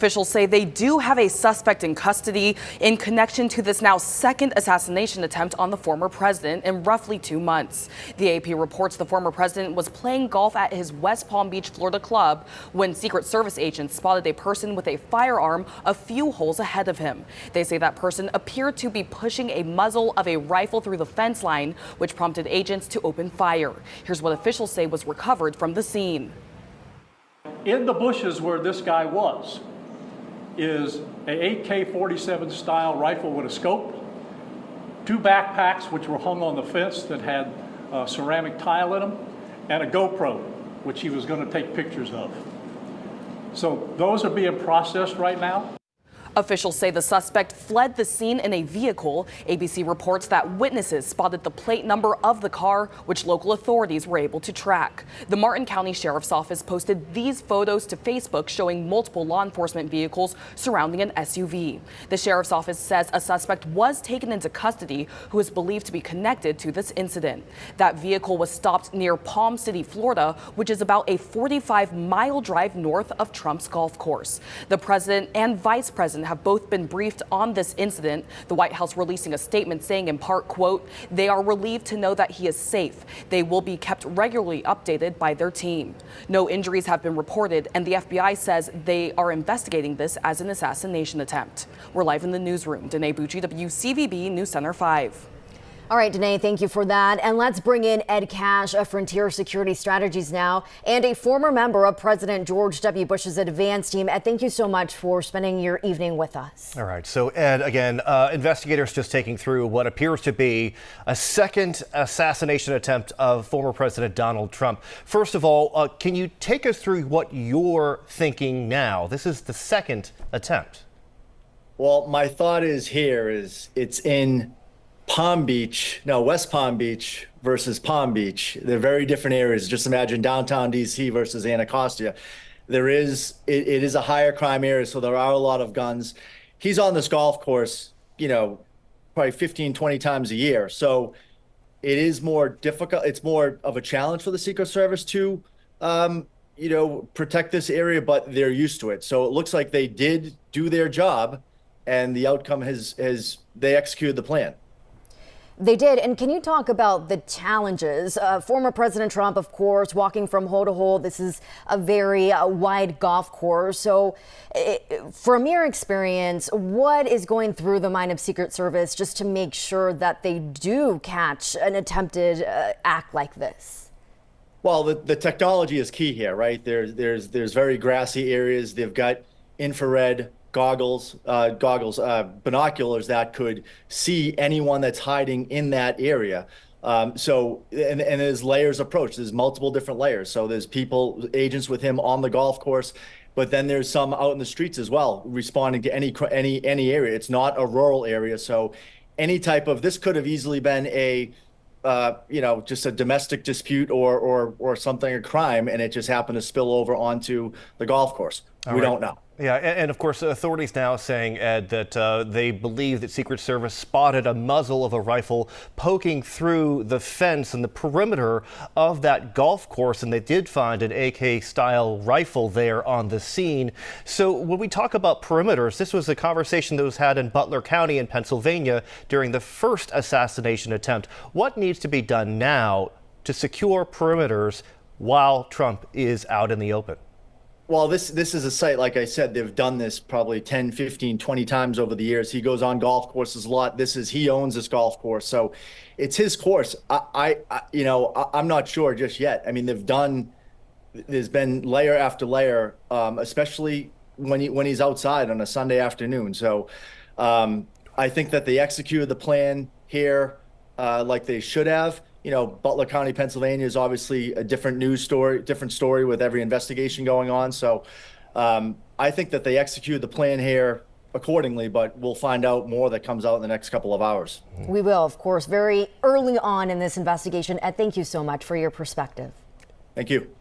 Officials say they do have a suspect in custody in connection to this now second assassination attempt on the former president in roughly 2 months. The AP reports the former president was playing golf at his West Palm Beach, Florida club when Secret Service agents spotted a person with a firearm a few holes ahead of him. They say that person appeared to be pushing a muzzle of a rifle through the fence line, which prompted agents to open fire. Here's what officials say was recovered from the scene. In the bushes where this guy was is a AK-47 style rifle with a scope, 2 backpacks which were hung on the fence that had ceramic tile in them, and a GoPro which he was going to take pictures of. So those are being processed right now. Officials say the suspect fled the scene in a vehicle. ABC reports that witnesses spotted the plate number of the car, which local authorities were able to track. The Martin County Sheriff's Office posted these photos to Facebook showing multiple law enforcement vehicles surrounding an SUV. The Sheriff's Office says a suspect was taken into custody who is believed to be connected to this incident. That vehicle was stopped near Palm City, Florida, which is about a 45-mile drive north of Trump's golf course. The president and vice president have both been briefed on this incident. The White House releasing a statement saying in part, quote, "They are relieved to know that he is safe. They will be kept regularly updated by their team." No injuries have been reported, and the FBI says they are investigating this as an assassination attempt. We're live in the newsroom. Danae Bucci, WCVB News Center 5. All right, Danae, thank you for that. And let's bring in Ed Cash of Frontier Security Strategies now, and a former member of President George W. Bush's advance team. Ed, thank you so much for spending your evening with us. All right. So, Ed, again, investigators just taking through what appears to be a second assassination attempt of former President Donald Trump. First of all, can you take us through what you're thinking now? This is the second attempt. Well, my thought is it's in West Palm Beach versus Palm Beach. They're very different areas. Just imagine downtown DC versus Anacostia. It is a higher crime area, so there are a lot of guns. He's on this golf course, probably 15, 20 times a year. So it is more difficult. It's more of a challenge for the Secret Service to, protect this area, but they're used to it. So it looks like they did do their job, and the outcome they executed the plan. They did. And can you talk about the challenges? Former President Trump, of course, walking from hole to hole. This is a very wide golf course. So from your experience, what is going through the mind of Secret Service just to make sure that they do catch an attempted act like this? Well, the technology is key here, right? There's very grassy areas. They've got infrared binoculars that could see anyone that's hiding in that area. And there's layers approach. There's multiple different layers. So there's agents with him on the golf course, but then there's some out in the streets as well, responding to any area. It's not a rural area, so any type of this could have easily been just a domestic dispute or something, a crime, and it just happened to spill over onto the golf course. We don't know. Yeah, and of course, authorities now saying, Ed, that they believe that Secret Service spotted a muzzle of a rifle poking through the fence and the perimeter of that golf course, and they did find an AK-style rifle there on the scene. So when we talk about perimeters, this was a conversation that was had in Butler County in Pennsylvania during the first assassination attempt. What needs to be done now to secure perimeters while Trump is out in the open? Well, this is a site, like I said, they've done this probably 10, 15, 20 times over the years. He goes on golf courses a lot. He owns this golf course, so it's his course. I'm not sure just yet. I mean, there's been layer after layer, especially when he's outside on a Sunday afternoon. So I think that they executed the plan here like they should have. Butler County, Pennsylvania is obviously a different story with every investigation going on. So I think that they executed the plan here accordingly, but we'll find out more that comes out in the next couple of hours. We will, of course, very early on in this investigation. Ed, thank you so much for your perspective. Thank you.